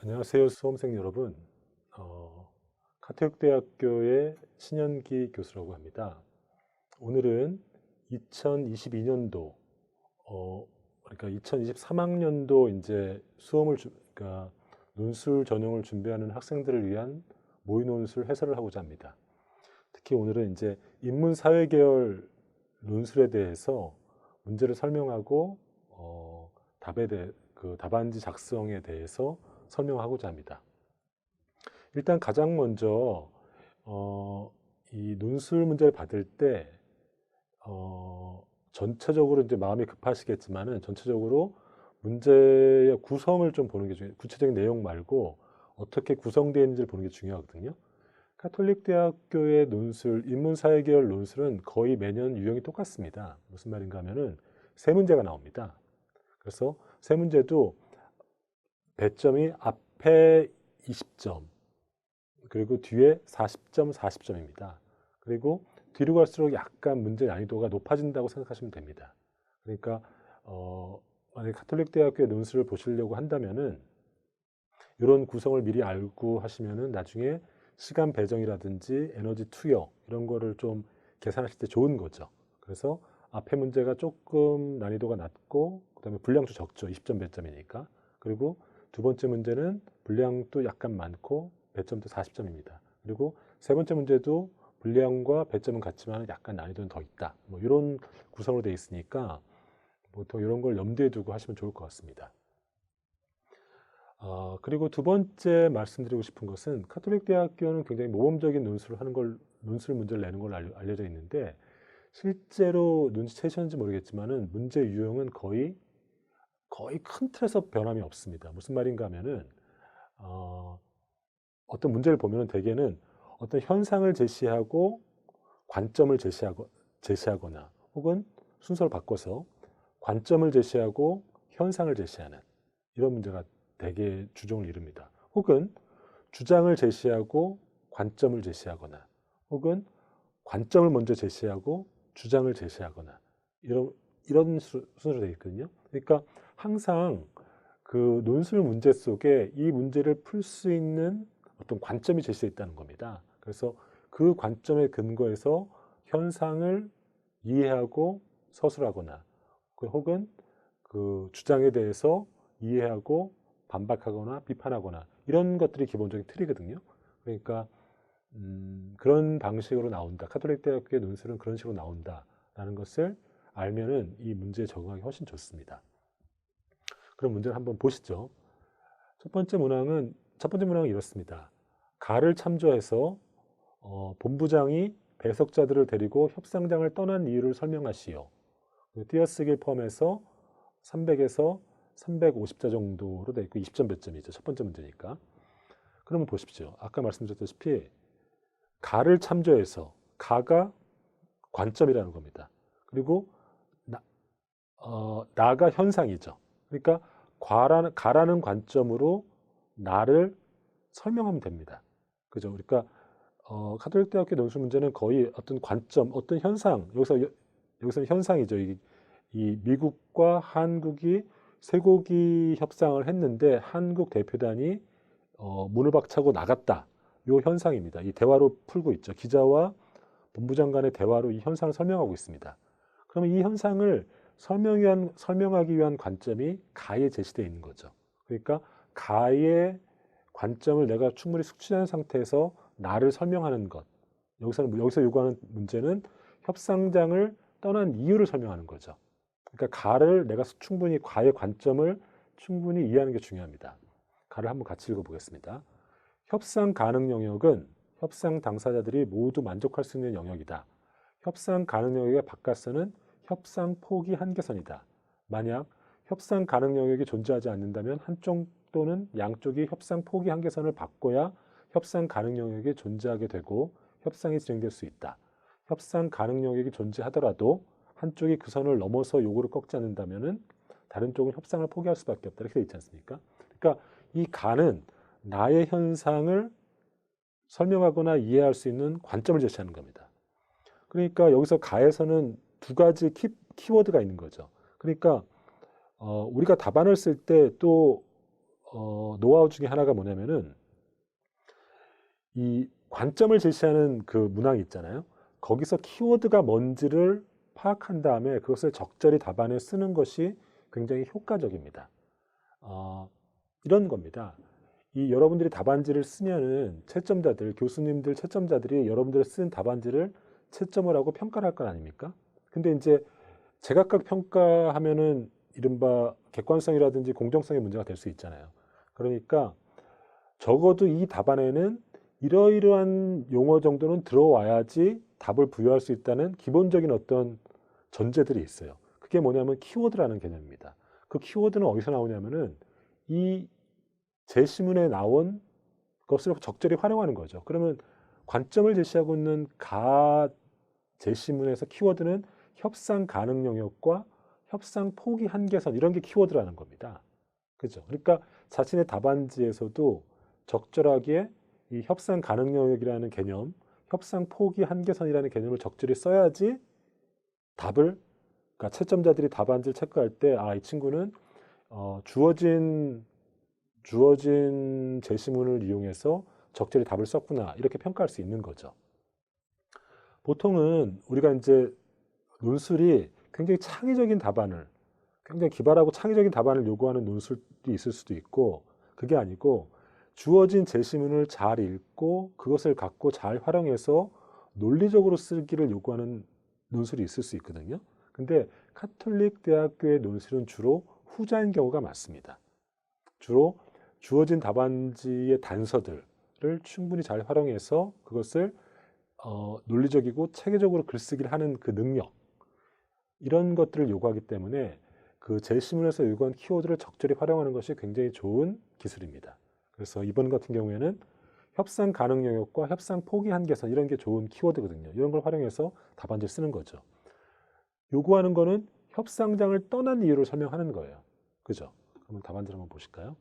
안녕하세요, 수험생 여러분. 카톨릭대학교의 신현기 교수라고 합니다. 오늘은 2022년도, 그러니까 2023학년도 이제 그러니까 논술 전형을 준비하는 학생들을 위한 모의 논술 해설을 하고자 합니다. 특히 오늘은 이제 인문사회계열 논술에 대해서 문제를 설명하고 답안지 작성에 대해서 설명하고자 합니다. 일단 가장 먼저 이 논술 문제를 받을 때 전체적으로 이제 마음이 급하시겠지만은 전체적으로 문제의 구성을 좀 보는 게 구체적인 내용 말고 어떻게 구성되어 있는지를 보는 게 중요하거든요. 카톨릭 대학교의 논술, 인문사회계열 논술은 거의 매년 유형이 똑같습니다. 무슨 말인가 하면은 세 문제가 나옵니다. 그래서 세 문제도 배점이 앞에 20점, 그리고 뒤에 40점, 40점입니다. 그리고 뒤로 갈수록 약간 문제 난이도가 높아진다고 생각하시면 됩니다. 그러니까 만약에 카톨릭 대학교의 논술을 보시려고 한다면은 이런 구성을 미리 알고 하시면은 나중에 시간 배정이라든지 에너지 투여 이런 거를 좀 계산하실 때 좋은 거죠. 그래서 앞에 문제가 조금 난이도가 낮고 그다음에 분량도 적죠. 20점 배점이니까. 그리고 두 번째 문제는 분량도 약간 많고 배점도 40점입니다. 그리고 세 번째 문제도 분량과 배점은 같지만 약간 난이도는 더 있다. 뭐 이런 구성으로 되어 있으니까 보통 이런 걸 염두에 두고 하시면 좋을 것 같습니다. 그리고 두 번째 말씀드리고 싶은 것은 카톨릭 대학교는 굉장히 모범적인 논술 문제를 내는 걸로 알려져 있는데 실제로 눈치채셨는지 모르겠지만은 문제 유형은 거의 큰 틀에서 변함이 없습니다. 무슨 말인가 하면은 어떤 문제를 보면은 대개는 어떤 현상을 제시하고 관점을 제시하거나 혹은 순서를 바꿔서 관점을 제시하고 현상을 제시하는 이런 문제가 대개 주종을 이룹니다. 혹은 주장을 제시하고 관점을 제시하거나 혹은 관점을 먼저 제시하고 주장을 제시하거나 이런 순서로 되어 있거든요. 그러니까 항상 그 논술 문제 속에 이 문제를 풀 수 있는 어떤 관점이 제시되어 있다는 겁니다. 그래서 그 관점에 근거해서 현상을 이해하고 서술하거나 혹은 그 주장에 대해서 이해하고 반박하거나 비판하거나 이런 것들이 기본적인 틀이거든요. 그러니까 그런 방식으로 나온다. 카톨릭 대학교의 논술은 그런 식으로 나온다라는 것을 알면은 이 문제에 적응하기 훨씬 좋습니다. 그럼 문제를 한번 보시죠. 첫 번째 문항은 이렇습니다. 가를 참조해서 본부장이 배석자들을 데리고 협상장을 떠난 이유를 설명하시오. 띄어쓰기를 포함해서 300에서 350자 정도로 되어 있고 20점 배점이죠. 첫 번째 문제니까. 그러면 보십시오. 아까 말씀드렸다시피 가를 참조해서 가가 관점이라는 겁니다. 그리고 나가 현상이죠. 그러니까 가라는 관점으로 나를 설명하면 됩니다. 그죠? 그러니까 카톨릭 대학교 논술 문제는 거의 어떤 관점, 어떤 현상, 여기서는 현상이죠. 이 미국과 한국이 쇠고기 협상을 했는데 한국 대표단이 문을 박차고 나갔다. 요 현상입니다. 이 대화로 풀고 있죠. 기자와 본부장 간의 대화로 이 현상을 설명하고 있습니다. 그러면 이 현상을 설명하기 위한 관점이 가에 제시되어 있는 거죠. 그러니까 가의 관점을 내가 충분히 숙지한 상태에서 나를 설명하는 것. 여기서 요구하는 문제는 협상장을 떠난 이유를 설명하는 거죠. 그러니까 가를 내가 가의 관점을 충분히 이해하는 게 중요합니다. 가를 한번 같이 읽어보겠습니다. 협상 가능 영역은 협상 당사자들이 모두 만족할 수 있는 영역이다. 협상 가능 영역의 바깥선은 협상 포기 한계선이다. 만약 협상 가능 영역이 존재하지 않는다면 한쪽 또는 양쪽이 협상 포기 한계선을 바꿔야 협상 가능 영역이 존재하게 되고 협상이 진행될 수 있다. 협상 가능 영역이 존재하더라도 한쪽이 그 선을 넘어서 요구를 꺾지 않는다면 다른 쪽은 협상을 포기할 수밖에 없다. 이렇게 되어 있지 않습니까? 그러니까 이 가는 나의 현상을 설명하거나 이해할 수 있는 관점을 제시하는 겁니다. 그러니까 여기서 가에서는 두 가지 키워드가 있는 거죠. 그러니까 우리가 답안을 쓸 때 또 노하우 중에 하나가 뭐냐면은 이 관점을 제시하는 그 문항이 있잖아요. 거기서 키워드가 뭔지를 파악한 다음에 그것을 적절히 답안에 쓰는 것이 굉장히 효과적입니다. 이런 겁니다. 이 여러분들이 답안지를 쓰면은 채점자들, 교수님들, 채점자들이 여러분들이 쓴 답안지를 채점을 하고 평가를 할 건 아닙니까? 근데 이제 제각각 평가하면은 이른바 객관성이라든지 공정성의 문제가 될 수 있잖아요. 그러니까 적어도 이 답안에는 이러이러한 용어 정도는 들어와야지 답을 부여할 수 있다는 기본적인 어떤 전제들이 있어요. 그게 뭐냐면 키워드라는 개념입니다. 그 키워드는 어디서 나오냐면은 이 제시문에 나온 것을 적절히 활용하는 거죠. 그러면 관점을 제시하고 있는 가 제시문에서 키워드는 협상 가능 영역과 협상 포기 한계선 이런 게 키워드라는 겁니다. 그죠? 그러니까 자신의 답안지에서도 적절하게 이 협상 가능 영역이라는 개념, 협상 포기 한계선이라는 개념을 적절히 써야지 답을, 그러니까 채점자들이 답안지를 체크할 때, 이 친구는 주어진 제시문을 이용해서 적절히 답을 썼구나 이렇게 평가할 수 있는 거죠. 보통은 우리가 이제 논술이 굉장히 창의적인 답안을, 굉장히 기발하고 창의적인 답안을 요구하는 논술이 있을 수도 있고, 그게 아니고 주어진 제시문을 잘 읽고 그것을 갖고 잘 활용해서 논리적으로 쓰기를 요구하는 논술이 있을 수 있거든요. 근데 카톨릭 대학교의 논술은 주로 후자인 경우가 많습니다. 주로 주어진 답안지의 단서들을 충분히 잘 활용해서 그것을 논리적이고 체계적으로 글쓰기를 하는 그 능력, 이런 것들을 요구하기 때문에 그 제시문에서 요구한 키워드를 적절히 활용하는 것이 굉장히 좋은 기술입니다. 그래서 이번 같은 경우에는 협상 가능 영역과 협상 포기 한계선 이런 게 좋은 키워드거든요. 이런 걸 활용해서 답안지를 쓰는 거죠. 요구하는 거는 협상장을 떠난 이유를 설명하는 거예요. 그죠? 그럼 답안지를 한번 보실까요?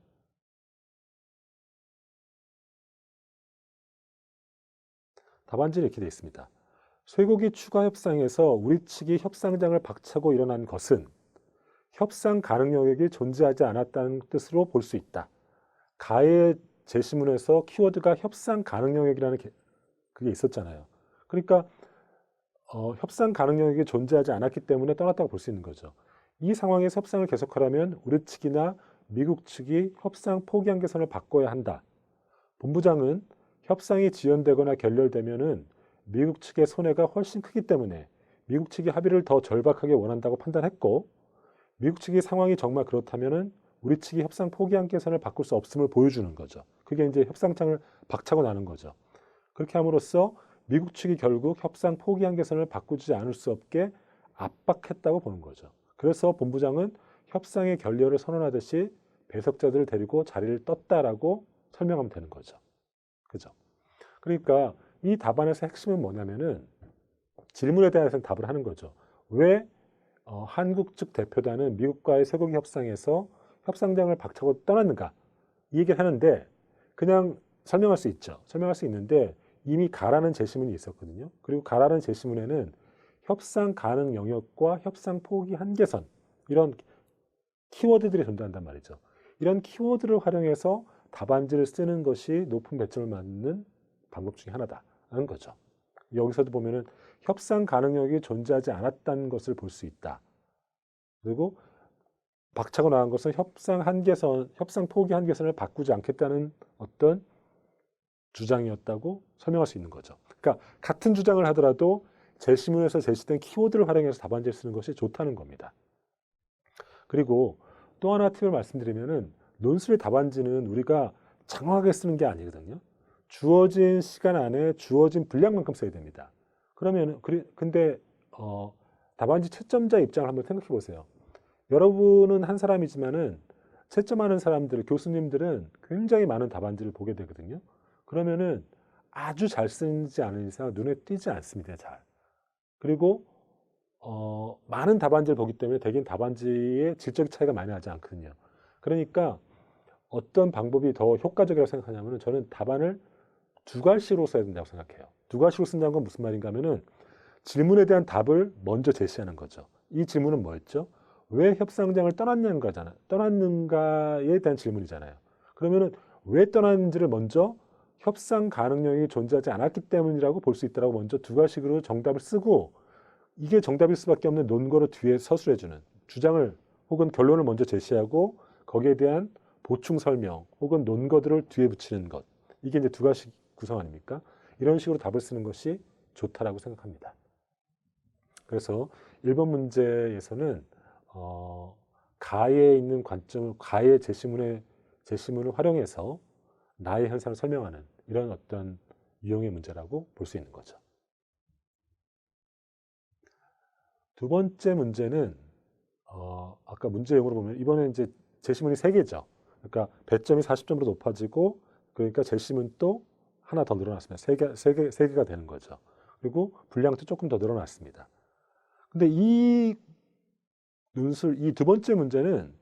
답안지는 이렇게 되어 있습니다. 쇠고기 추가 협상에서 우리 측이 협상장을 박차고 일어난 것은 협상 가능 영역이 존재하지 않았다는 뜻으로 볼 수 있다. 가의 제시문에서 키워드가 협상 가능 영역이라는 그게 있었잖아요. 그러니까 협상 가능 영역이 존재하지 않았기 때문에 떠났다고 볼 수 있는 거죠. 이 상황에서 협상을 계속하려면 우리 측이나 미국 측이 협상 포기 한계선을 바꿔야 한다. 본부장은 협상이 지연되거나 결렬되면은 미국 측의 손해가 훨씬 크기 때문에 미국 측이 합의를 더 절박하게 원한다고 판단했고, 미국 측의 상황이 정말 그렇다면은 우리 측이 협상 포기 한계선을 바꿀 수 없음을 보여주는 거죠. 그게 이제 협상장을 박차고 나는 거죠. 그렇게 함으로써 미국 측이 결국 협상 포기 한계선을 바꾸지 않을 수 없게 압박했다고 보는 거죠. 그래서 본부장은 협상의 결렬을 선언하듯이 배석자들을 데리고 자리를 떴다라고 설명하면 되는 거죠. 그죠? 그러니까 이 답안에서 핵심은 뭐냐면은 질문에 대해서 답을 하는 거죠. 왜 한국 측 대표단은 미국과의 쇠고기 협상에서 협상장을 박차고 떠났는가? 이 얘기를 하는데 그냥 설명할 수 있죠. 설명할 수 있는데 이미 가라는 제시문이 있었거든요. 그리고 가라는 제시문에는 협상 가능 영역과 협상 포기 한계선 이런 키워드들이 존재한단 말이죠. 이런 키워드를 활용해서 답안지를 쓰는 것이 높은 배점을 맞는 방법 중에 하나다라는 거죠. 여기서도 보면은 협상 가능 영역이 존재하지 않았다는 것을 볼 수 있다. 그리고 박차고 나간 것은 협상 한계선, 협상 포기 한계선을 바꾸지 않겠다는 어떤 주장이었다고 설명할 수 있는 거죠. 그러니까 같은 주장을 하더라도 제시문에서 제시된 키워드를 활용해서 답안지를 쓰는 것이 좋다는 겁니다. 그리고 또 하나 팁을 말씀드리면은 논술의 답안지는 우리가 장황하게 쓰는 게 아니거든요. 주어진 시간 안에 주어진 분량만큼 써야 됩니다. 그러면 근데 답안지 채점자 입장을 한번 생각해 보세요. 여러분은 한 사람이지만은 채점하는 사람들, 교수님들은 굉장히 많은 답안지를 보게 되거든요. 그러면은 아주 잘 쓰지 않은 이상 눈에 띄지 않습니다. 잘. 그리고 많은 답안지를 보기 때문에 대개는 답안지의 질적 차이가 많이 나지 않거든요. 그러니까 어떤 방법이 더 효과적이라고 생각하냐면 저는 답안을 두 갈식으로 써야 된다고 생각해요. 두 갈식으로 쓴다는 건 무슨 말인가 하면은 질문에 대한 답을 먼저 제시하는 거죠. 이 질문은 뭐였죠? 왜 협상장을 떠났는가에 대한 질문이잖아요. 그러면은 왜 떠났는지를 먼저 협상 가능성이 존재하지 않았기 때문이라고 볼 수 있다라고 먼저 두 가지식으로 정답을 쓰고, 이게 정답일 수밖에 없는 논거를 뒤에 서술해주는, 주장을 혹은 결론을 먼저 제시하고 거기에 대한 보충 설명 혹은 논거들을 뒤에 붙이는 것, 이게 이제 두 가지 구성 아닙니까? 이런 식으로 답을 쓰는 것이 좋다라고 생각합니다. 그래서 1번 문제에서는 가에 있는 관점을, 가의 제시문을 활용해서 나의 현상을 설명하는 이런 어떤 유형의 문제라고 볼 수 있는 거죠. 두 번째 문제는 아까 문제형으로 보면 이번에 이제 제시문이 3개죠. 그러니까 배점이 40점으로 높아지고, 그러니까 제시문 또 하나 더 늘어났습니다. 3개가 되는 거죠. 그리고 분량도 조금 더 늘어났습니다. 근데 이 두 번째 문제는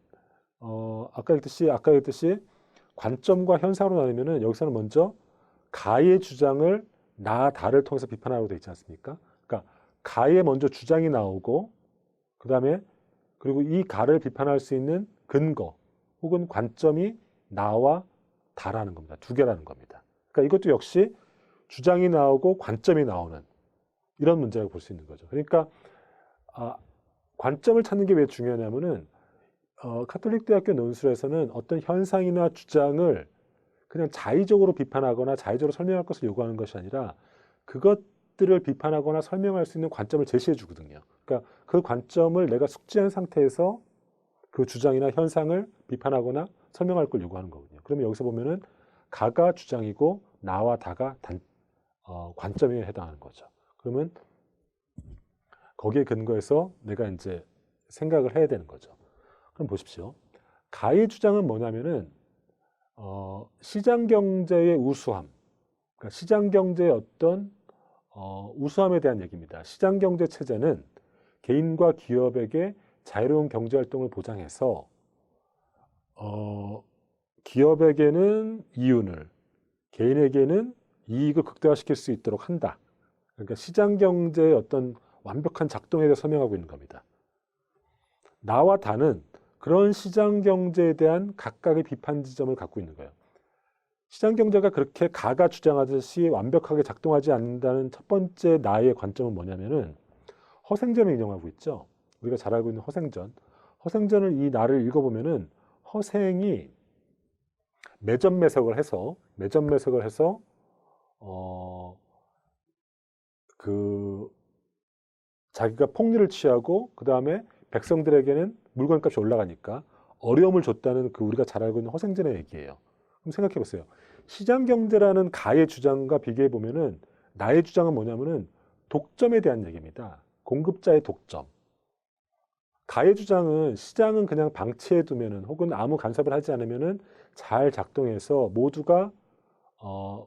아까 얘기했듯이 관점과 현상으로 나누면은 여기서는 먼저 가의 주장을 나, 다를 통해서 비판하라고 되어 있지 않습니까? 그러니까 가의 먼저 주장이 나오고, 그 다음에 그리고 이 가를 비판할 수 있는 근거 혹은 관점이 나와 다라는 겁니다. 두 개라는 겁니다. 그러니까 이것도 역시 주장이 나오고 관점이 나오는 이런 문제라고 볼 수 있는 거죠. 그러니까 관점을 찾는 게 왜 중요하냐면은 카톨릭 대학교 논술에서는 어떤 현상이나 주장을 그냥 자의적으로 비판하거나 자의적으로 설명할 것을 요구하는 것이 아니라 그것들을 비판하거나 설명할 수 있는 관점을 제시해 주거든요. 그러니까 그 관점을 내가 숙지한 상태에서 그 주장이나 현상을 비판하거나 설명할 걸 요구하는 거거든요. 그러면 여기서 보면은 가가 주장이고 나와 다가 관점에 해당하는 거죠. 그러면 거기에 근거해서 내가 이제 생각을 해야 되는 거죠. 그럼 보십시오. 가의 주장은 뭐냐면은 시장 경제의 우수함, 그러니까 시장 경제의 어떤 우수함에 대한 얘기입니다. 시장 경제 체제는 개인과 기업에게 자유로운 경제 활동을 보장해서 기업에게는 이윤을, 개인에게는 이익을 극대화시킬 수 있도록 한다. 그러니까 시장 경제의 어떤 완벽한 작동에 대해 설명하고 있는 겁니다. 나와 다는 그런 시장 경제에 대한 각각의 비판 지점을 갖고 있는 거예요. 시장 경제가 그렇게 가가 주장하듯이 완벽하게 작동하지 않는다는 첫 번째 나의 관점은 뭐냐면은 허생전을 인용하고 있죠. 우리가 잘 알고 있는 허생전. 허생전을 이 나를 읽어보면은 허생이 매점 매석을 해서 자기가 폭리를 취하고 그 다음에 백성들에게는 물건값이 올라가니까 어려움을 줬다는 그 우리가 잘 알고 있는 허생전의 얘기예요. 그럼 생각해 보세요. 시장 경제라는 가의 주장과 비교해 보면은 나의 주장은 뭐냐면은 독점에 대한 얘기입니다. 공급자의 독점. 가의 주장은 시장은 그냥 방치해 두면은 혹은 아무 간섭을 하지 않으면은 잘 작동해서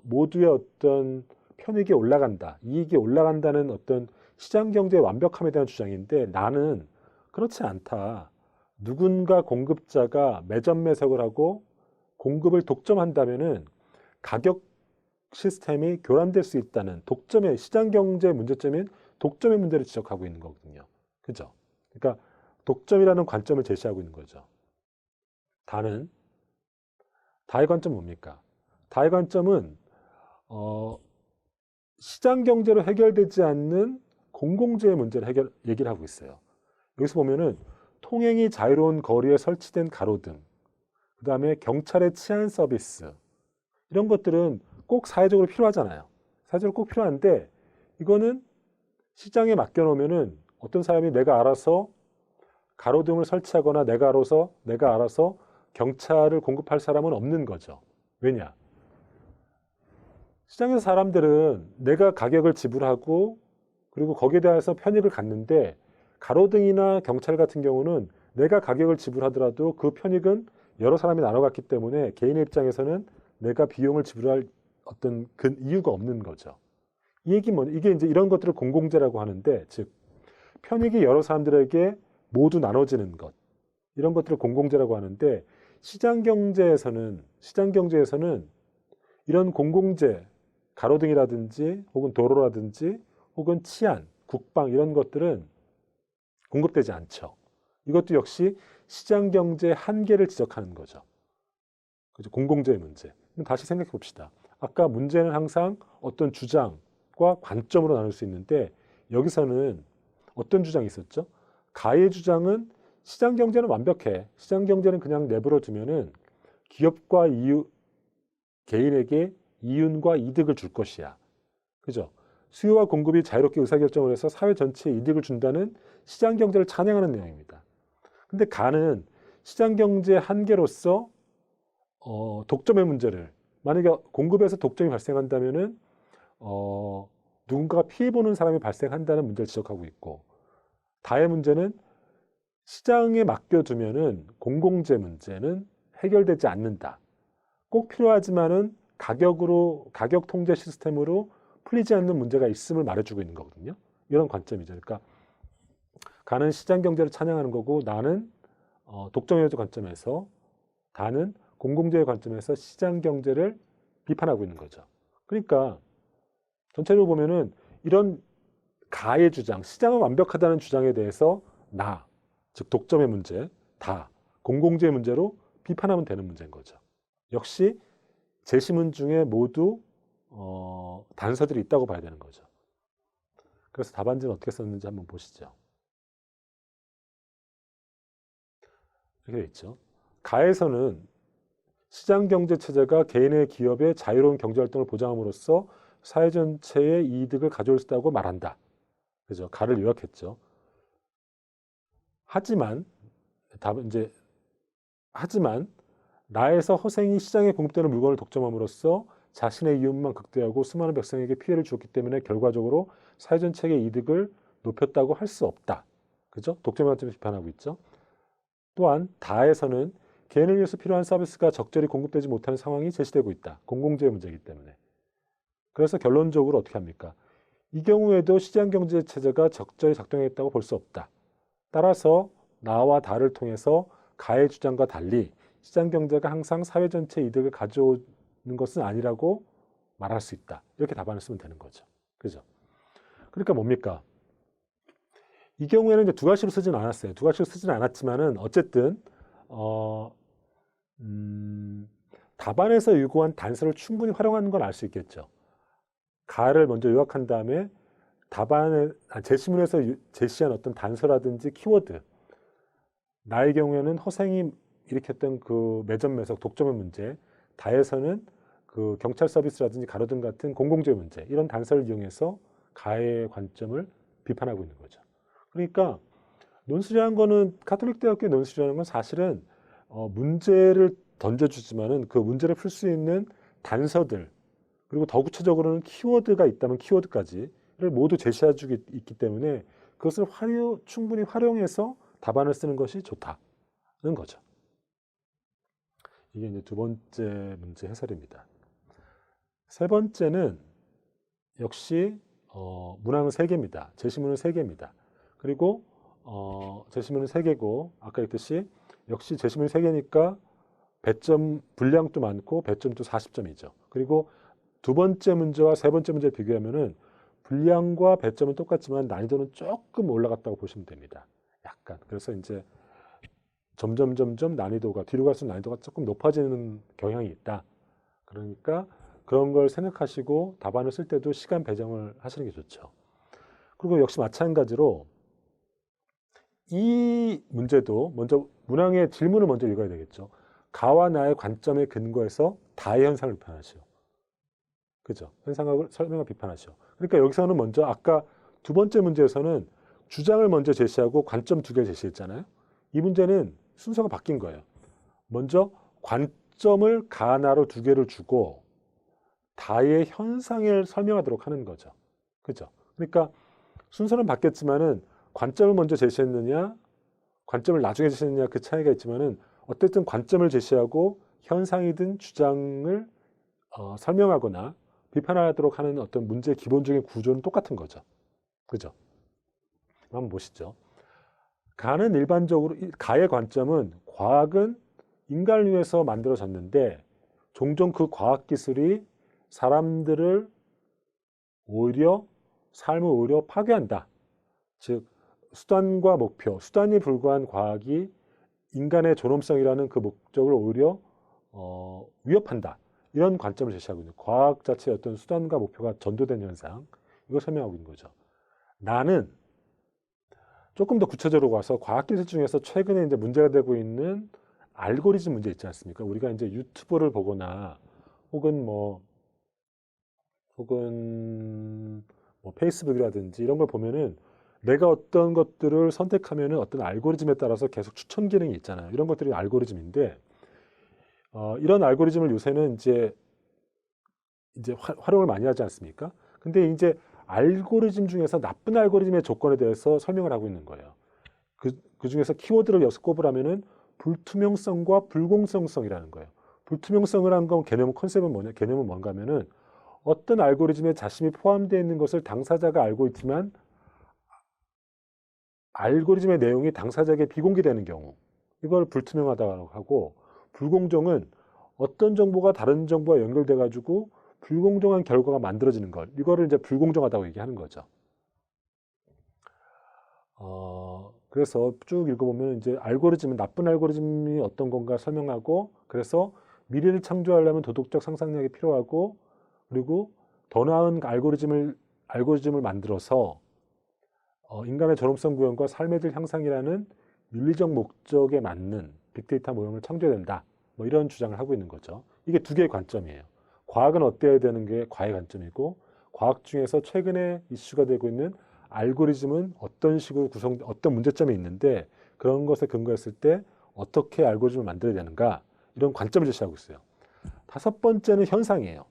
모두의 어떤 편익이 올라간다, 이익이 올라간다는 어떤 시장 경제의 완벽함에 대한 주장인데, 나는 그렇지 않다. 누군가 공급자가 매점 매석을 하고 공급을 독점한다면은 가격 시스템이 교란될 수 있다는 독점의 시장 경제의 문제점인 독점의 문제를 지적하고 있는 거거든요. 그죠? 그러니까 독점이라는 관점을 제시하고 있는 거죠. 다의 관점은 뭡니까? 다의 관점은 시장 경제로 해결되지 않는 공공재의 문제를 얘기를 하고 있어요. 여기서 보면은 통행이 자유로운 거리에 설치된 가로등, 그 다음에 경찰의 치안 서비스, 이런 것들은 꼭 사회적으로 필요하잖아요. 사회적으로 꼭 필요한데, 이거는 시장에 맡겨놓으면은 어떤 사람이 내가 알아서 가로등을 설치하거나 내가 알아서 경찰을 공급할 사람은 없는 거죠. 왜냐? 시장에서 사람들은 내가 가격을 지불하고 그리고 거기에 대해서 편익을 갖는데, 가로등이나 경찰 같은 경우는 내가 가격을 지불하더라도 그 편익은 여러 사람이 나눠 갖기 때문에 개인의 입장에서는 내가 비용을 지불할 어떤 이유가 없는 거죠. 이 얘기 이게 이제 이런 것들을 공공재라고 하는데, 즉 편익이 여러 사람들에게 모두 나눠지는 것, 이런 것들을 공공재라고 하는데, 시장 경제에서는 이런 공공재, 가로등이라든지 혹은 도로라든지 혹은 치안, 국방, 이런 것들은 공급되지 않죠. 이것도 역시 시장 경제의 한계를 지적하는 거죠. 그죠? 공공재의 문제. 그럼 다시 생각해 봅시다. 아까 문제는 항상 어떤 주장과 관점으로 나눌 수 있는데 여기서는 어떤 주장이 있었죠? 가의 주장은 시장 경제는 완벽해. 시장 경제는 그냥 내버려 두면은 기업과 개인에게 이윤과 이득을 줄 것이야. 그죠? 수요와 공급이 자유롭게 의사결정을 해서 사회 전체에 이득을 준다는 시장 경제를 찬양하는 내용입니다. 근데 가는 시장 경제의 한계로서 독점의 문제를, 만약에 공급에서 독점이 발생한다면은 누군가가 피해보는 사람이 발생한다는 문제를 지적하고 있고, 다의 문제는 시장에 맡겨두면은 공공재 문제는 해결되지 않는다. 꼭 필요하지만은 가격 통제 시스템으로 풀리지 않는 문제가 있음을 말해주고 있는 거거든요. 이런 관점이죠. 그러니까 가는 시장 경제를 찬양하는 거고, 나는 독점의 관점에서, 다는 공공재의 관점에서 시장 경제를 비판하고 있는 거죠. 그러니까 전체적으로 보면은 이런 가의 주장, 시장은 완벽하다는 주장에 대해서 즉 독점의 문제, 공공재의 문제로 비판하면 되는 문제인 거죠. 역시 제시문 중에 모두 단서들이 있다고 봐야 되는 거죠. 그래서 답안지는 어떻게 썼는지 한번 보시죠. 이렇게 돼 있죠. 가에서는 시장 경제 체제가 개인의 기업의 자유로운 경제 활동을 보장함으로써 사회 전체의 이득을 가져올 수 있다고 말한다. 그죠? 가를 요약했죠. 하지만 나에서 허생이 시장에 공급되는 물건을 독점함으로써 자신의 이윤만 극대화하고 수많은 백성에게 피해를 주었기 때문에 결과적으로 사회 전체의 이득을 높였다고 할 수 없다. 그죠? 독점의 관점에서 비판하고 있죠. 또한 다에서는 개인을 위해서 필요한 서비스가 적절히 공급되지 못하는 상황이 제시되고 있다. 공공재의 문제이기 때문에. 그래서 결론적으로 어떻게 합니까? 이 경우에도 시장 경제 체제가 적절히 작동했다고 볼 수 없다. 따라서 나와 다를 통해서 가의 주장과 달리 시장 경제가 항상 사회 전체 이득을 가져오는 것은 아니라고 말할 수 있다. 이렇게 답안을 쓰면 되는 거죠. 그죠? 그러니까 뭡니까? 이 경우에는 이제 두 가지로 쓰지는 않았어요. 두 가지로 쓰지는 않았지만은 어쨌든 답안에서 요구한 단서를 충분히 활용하는 걸 알 수 있겠죠. 가를 먼저 요약한 다음에 제시문에서 제시한 어떤 단서라든지 키워드, 나의 경우에는 허생이 일으켰던 그 매점 매석 독점의 문제, 다에서는 그 경찰 서비스라든지 가로등 같은 공공재 문제, 이런 단서를 이용해서 가의 관점을 비판하고 있는 거죠. 그러니까 논술이라는 거는, 가톨릭 대학교의 논술이라는 건 사실은 문제를 던져주지만은 그 문제를 풀 수 있는 단서들, 그리고 더 구체적으로는 키워드가 있다면 키워드까지를 모두 제시해주고 있기 때문에 그것을 충분히 활용해서 답안을 쓰는 것이 좋다는 거죠. 이게 이제 두 번째 문제 해설입니다. 세 번째는 역시 문항은 3개입니다. 제시문은 3개입니다. 그리고 제시문은 3개고 아까 했듯이 역시 제시문이 3개니까 배점 분량도 많고 배점도 40점이죠. 그리고 두 번째 문제와 세 번째 문제를 비교하면은 분량과 배점은 똑같지만 난이도는 조금 올라갔다고 보시면 됩니다. 약간. 그래서 이제 점점 난이도가, 뒤로 갈수록 난이도가 조금 높아지는 경향이 있다. 그러니까 그런 걸 생각하시고 답안을 쓸 때도 시간 배정을 하시는 게 좋죠. 그리고 역시 마찬가지로 이 문제도 먼저 문항의 질문을 먼저 읽어야 되겠죠. 가와 나의 관점에 근거해서 다의 현상을 비판하시오. 그죠? 현상을 설명을 비판하시오. 그러니까 여기서는 먼저 아까 두 번째 문제에서는 주장을 먼저 제시하고 관점 2개를 제시했잖아요. 이 문제는 순서가 바뀐 거예요. 먼저 관점을 가나로 2개를 주고 다의 현상을 설명하도록 하는 거죠. 그죠? 그러니까 순서는 바뀌었지만은 관점을 먼저 제시했느냐, 관점을 나중에 제시했느냐 그 차이가 있지만은 어쨌든 관점을 제시하고 현상이든 주장을 설명하거나 비판하도록 하는 어떤 문제의 기본적인 구조는 똑같은 거죠. 그죠? 한번 보시죠. 가는 일반적으로, 가의 관점은 과학은 인간을 위해서 만들어졌는데 종종 그 과학기술이 사람들을 삶을 오히려 파괴한다. 즉 수단과 목표, 수단이 불과한 과학이 인간의 존엄성이라는 그 목적을 오히려 위협한다. 이런 관점을 제시하고 있는 과학 자체의 어떤 수단과 목표가 전도된 현상, 이걸 설명하고 있는 거죠. 나는 조금 더 구체적으로 가서 과학기술 중에서 최근에 이제 문제가 되고 있는 알고리즘 문제 있지 않습니까? 우리가 이제 유튜브를 보거나 혹은 뭐 페이스북이라든지 이런 걸 보면은 내가 어떤 것들을 선택하면은 어떤 알고리즘에 따라서 계속 추천 기능이 있잖아요. 이런 것들이 알고리즘인데, 이런 알고리즘을 요새는 이제 활용을 많이 하지 않습니까? 근데 이제 알고리즘 중에서 나쁜 알고리즘의 조건에 대해서 설명을 하고 있는 거예요. 그 중에서 키워드를 여기서 꼽으라면은 불투명성과 불공정성이라는 거예요. 불투명성을 한 건 컨셉은 뭐냐? 개념은 뭔가 하면은 어떤 알고리즘에 자신이 포함되어 있는 것을 당사자가 알고 있지만 알고리즘의 내용이 당사자에게 비공개되는 경우, 이걸 불투명하다고 하고, 불공정은 어떤 정보가 다른 정보와 연결돼 가지고 불공정한 결과가 만들어지는 것, 이거를 이제 불공정하다고 얘기하는 거죠. 그래서 쭉 읽어보면 이제 나쁜 알고리즘이 어떤 건가 설명하고, 그래서 미래를 창조하려면 도덕적 상상력이 필요하고, 그리고 더 나은 알고리즘을 만들어서 인간의 존엄성 구현과 삶의 질 향상이라는 윤리적 목적에 맞는 빅데이터 모형을 창조해야 된다. 뭐 이런 주장을 하고 있는 거죠. 이게 두 개의 관점이에요. 과학은 어때야 되는 게 과의 관점이고, 과학 중에서 최근에 이슈가 되고 있는 알고리즘은 어떤 식으로 어떤 문제점이 있는데 그런 것에 근거했을 때 어떻게 알고리즘을 만들어야 되는가, 이런 관점을 제시하고 있어요. 다섯 번째는 현상이에요.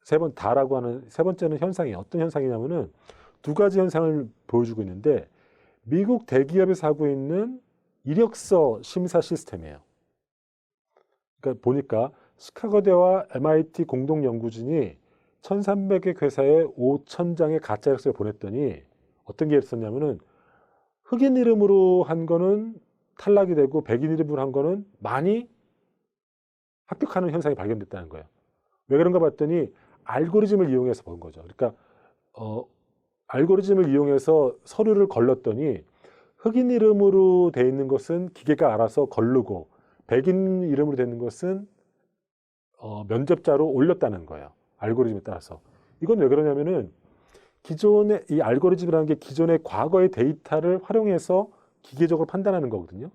세 번째는 현상이에요. 어떤 현상이냐면은 두 가지 현상을 보여주고 있는데, 미국 대기업에서 하고 있는 이력서 심사 시스템이에요. 그러니까 보니까 시카고대와 MIT 공동 연구진이 1,300개 회사에 5,000장의 가짜 이력서를 보냈더니 어떤 게 있었냐면은 흑인 이름으로 한 거는 탈락이 되고 백인 이름으로 한 거는 많이 합격하는 현상이 발견됐다는 거예요. 왜 그런가 봤더니 알고리즘을 이용해서 본 거죠. 그러니까 알고리즘을 이용해서 서류를 걸렀더니 흑인 이름으로 돼 있는 것은 기계가 알아서 걸르고 백인 이름으로 돼 있는 것은 면접자로 올렸다는 거예요. 알고리즘에 따라서. 이건 왜 그러냐면은 기존의 이 알고리즘이라는 게 기존의 과거의 데이터를 활용해서 기계적으로 판단하는 거거든요.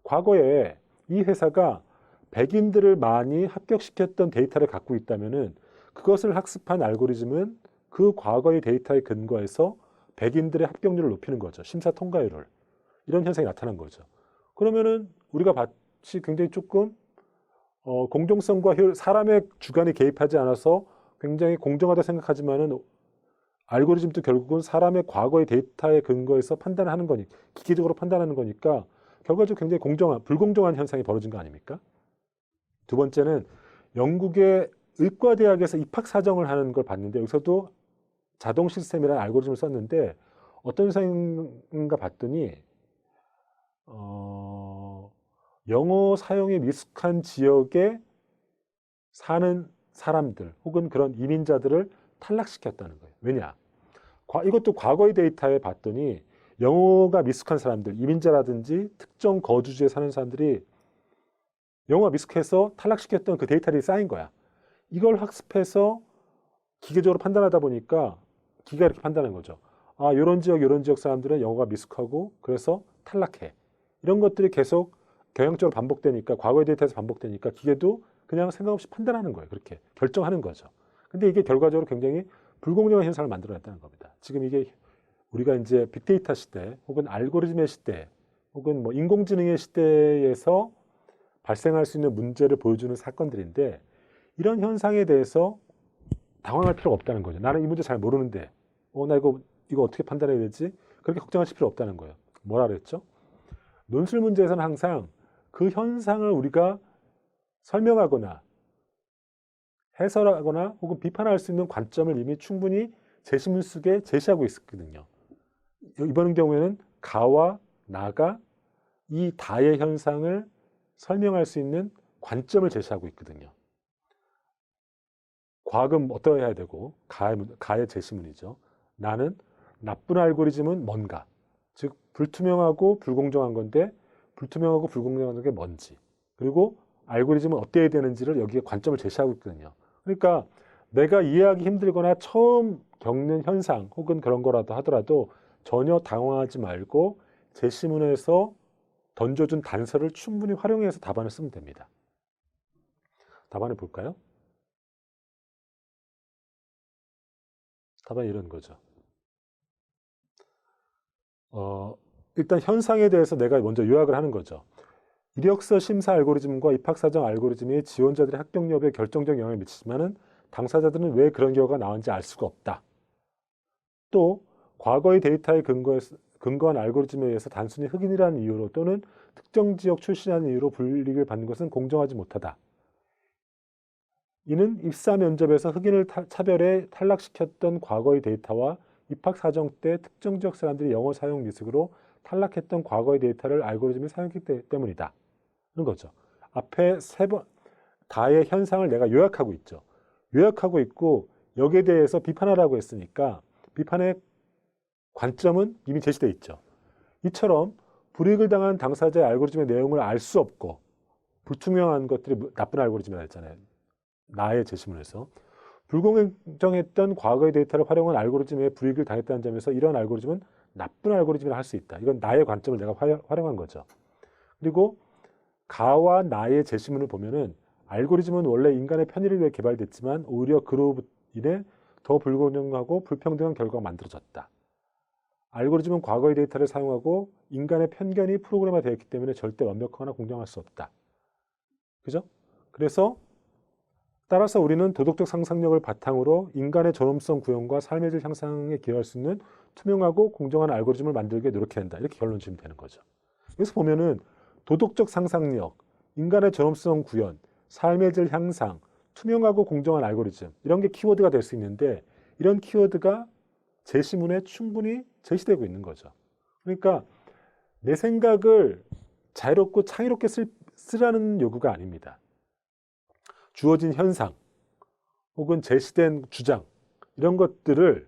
과거에 이 회사가 백인들을 많이 합격시켰던 데이터를 갖고 있다면은 그것을 학습한 알고리즘은 그 과거의 데이터에 근거해서 백인들의 합격률을 높이는 거죠. 심사 통과율을. 이런 현상이 나타난 거죠. 그러면은 우리가 마치 굉장히 조금 공정성과 사람의 주관이 개입하지 않아서 굉장히 공정하다 생각하지만은 알고리즘도 결국은 사람의 과거의 데이터에 근거해서 판단을 하는 거니, 기계적으로 판단하는 거니까 결과적으로 굉장히 불공정한 현상이 벌어진 거 아닙니까? 두 번째는 영국의 의과대학에서 입학 사정을 하는 걸 봤는데, 여기서도 자동 시스템이라는 알고리즘을 썼는데 어떤 현상인가 봤더니 영어 사용이 미숙한 지역에 사는 사람들 혹은 그런 이민자들을 탈락시켰다는 거예요. 왜냐? 이것도 과거의 데이터에 봤더니 영어가 미숙한 사람들, 이민자라든지 특정 거주지에 사는 사람들이 영어가 미숙해서 탈락시켰던 그 데이터들이 쌓인 거야. 이걸 학습해서 기계적으로 판단하다 보니까 기계가 이렇게 판단한 거죠. 아, 이런 지역 사람들은 영어가 미숙하고 그래서 탈락해. 이런 것들이 계속 경향적으로 반복되니까, 과거의 데이터에서 반복되니까 기계도 그냥 생각 없이 판단하는 거예요. 그렇게 결정하는 거죠. 근데 이게 결과적으로 굉장히 불공정한 현상을 만들어냈다는 겁니다. 지금 이게 우리가 이제 빅데이터 시대 혹은 알고리즘의 시대 혹은 뭐 인공지능의 시대에서 발생할 수 있는 문제를 보여주는 사건들인데, 이런 현상에 대해서 당황할 필요가 없다는 거죠. 나는 이 문제 잘 모르는데 나 이거 어떻게 판단해야 되지? 그렇게 걱정하실 필요 없다는 거예요. 뭐라 그랬죠? 논술 문제에서는 항상 그 현상을 우리가 설명하거나 해설하거나 혹은 비판할 수 있는 관점을 이미 충분히 제시문 속에 제시하고 있었거든요. 이번 경우에는 가와 나가 이 다의 현상을 설명할 수 있는 관점을 제시하고 있거든요. 과학은 어떠해야 되고 가의 제시문이죠. 나는 나쁜 알고리즘은 뭔가, 즉 불투명하고 불공정한 건데 불투명하고 불공정한 게 뭔지, 그리고 알고리즘은 어때야 되는지를 여기에 관점을 제시하고 있거든요. 그러니까 내가 이해하기 힘들거나 처음 겪는 현상 혹은 그런 거라도 하더라도 전혀 당황하지 말고 제시문에서 던져준 단서를 충분히 활용해서 답안을 쓰면 됩니다. 답안을 볼까요? 답안이 이런 거죠. 일단 현상에 대해서 내가 먼저 요약을 하는 거죠. 이력서 심사 알고리즘과 입학사정 알고리즘이 지원자들의 합격 여부에 결정적 영향을 미치지만은 당사자들은 왜 그런 결과가 나왔는지 알 수가 없다. 또 과거의 데이터에 근거한 알고리즘에 의해서 단순히 흑인이라는 이유로 또는 특정 지역 출신이라는 이유로 불이익을 받는 것은 공정하지 못하다. 이는 입사 면접에서 흑인을 차별해 탈락시켰던 과거의 데이터와 입학 사정 때 특정 지역 사람들이 영어 사용 미숙으로 탈락했던 과거의 데이터를 알고리즘이 사용했기 때문이다. 그런 거죠. 앞에 세 번 다의 현상을 내가 요약하고 있죠. 요약하고 있고 여기에 대해서 비판하라고 했으니까 비판의 관점은 이미 제시되어 있죠. 이처럼 불이익을 당한 당사자의 알고리즘의 내용을 알 수 없고 불투명한 것들이 나쁜 알고리즘이라 했잖아요. 나의 제시문에서. 불공정했던 과거의 데이터를 활용한 알고리즘에 불이익을 당했다는 점에서 이런 알고리즘은 나쁜 알고리즘이라 할 수 있다. 이건 나의 관점을 내가 활용한 거죠. 그리고 가와 나의 제시문을 보면은 알고리즘은 원래 인간의 편의를 위해 개발됐지만 오히려 그로 인해 더 불공정하고 불평등한 결과가 만들어졌다. 알고리즘은 과거의 데이터를 사용하고 인간의 편견이 프로그램화 되어 있기 때문에 절대 완벽하거나 공정할 수 없다. 그죠? 그래서 따라서 우리는 도덕적 상상력을 바탕으로 인간의 존엄성 구현과 삶의 질 향상에 기여할 수 있는 투명하고 공정한 알고리즘을 만들기 위해 노력해야 한다. 이렇게 결론 지으면 되는 거죠. 여기서 보면은 도덕적 상상력, 인간의 존엄성 구현, 삶의 질 향상, 투명하고 공정한 알고리즘 이런 게 키워드가 될 수 있는데 이런 키워드가 제시문에 충분히 제시되고 있는 거죠. 그러니까 내 생각을 자유롭고 창의롭게 쓰라는 요구가 아닙니다. 주어진 현상 혹은 제시된 주장 이런 것들을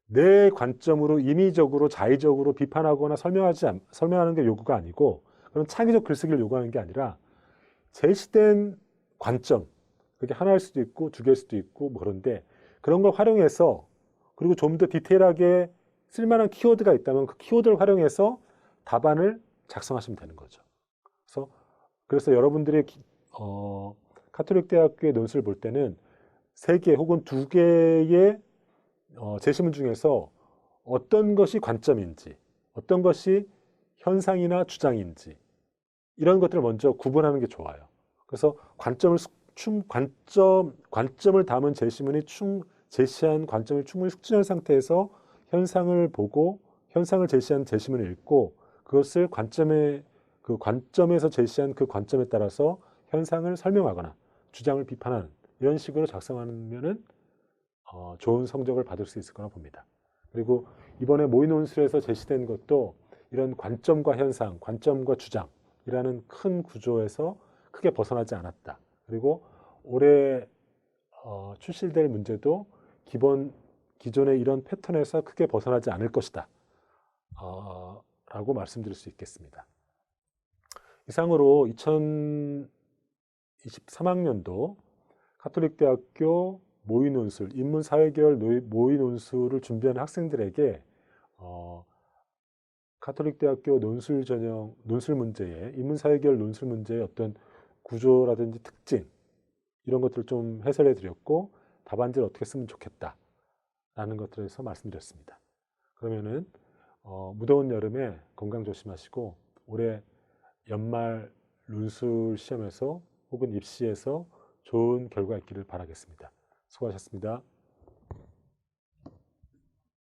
내 관점으로 임의적으로 자의적으로 비판하거나 설명하는 게 요구가 아니고 그런 창의적 글쓰기를 요구하는 게 아니라 제시된 관점 그게 하나일 수도 있고 두 개일 수도 있고 뭐 그런데 그런 걸 활용해서 그리고 좀 더 디테일하게 쓸만한 키워드가 있다면 그 키워드를 활용해서 답안을 작성하시면 되는 거죠. 그래서 여러분들이 카톨릭 대학교의 논술을 볼 때는 세 개 혹은 두 개의 제시문 중에서 어떤 것이 관점인지, 어떤 것이 현상이나 주장인지 이런 것들을 먼저 구분하는 게 좋아요. 그래서 관점을 담은 제시문이 제시한 관점을 충분히 숙지한 상태에서 현상을 보고 현상을 제시한 제시문을 읽고 그것을 그 관점에서 제시한 그 관점에 따라서 현상을 설명하거나 주장을 비판하는 이런 식으로 작성하면은 좋은 성적을 받을 수 있을 거라 봅니다. 그리고 이번에 모의 논술에서 제시된 것도 이런 관점과 현상, 관점과 주장이라는 큰 구조에서 크게 벗어나지 않았다. 그리고 올해 출시될 문제도 기존의 이런 패턴에서 크게 벗어나지 않을 것이다. 라고 말씀드릴 수 있겠습니다. 이상으로 2023학년도 카톨릭대학교 모의논술, 인문사회계열 모의논술을 준비하는 학생들에게 카톨릭대학교 논술 문제의 인문사회계열 논술 문제의 어떤 구조라든지 특징 이런 것들을 좀 해설해 드렸고 답안지를 어떻게 쓰면 좋겠다라는 것들에서 말씀드렸습니다. 그러면은 무더운 여름에 건강 조심하시고 올해 연말 논술 시험에서 혹은 입시에서 좋은 결과 있기를 바라겠습니다. 수고하셨습니다.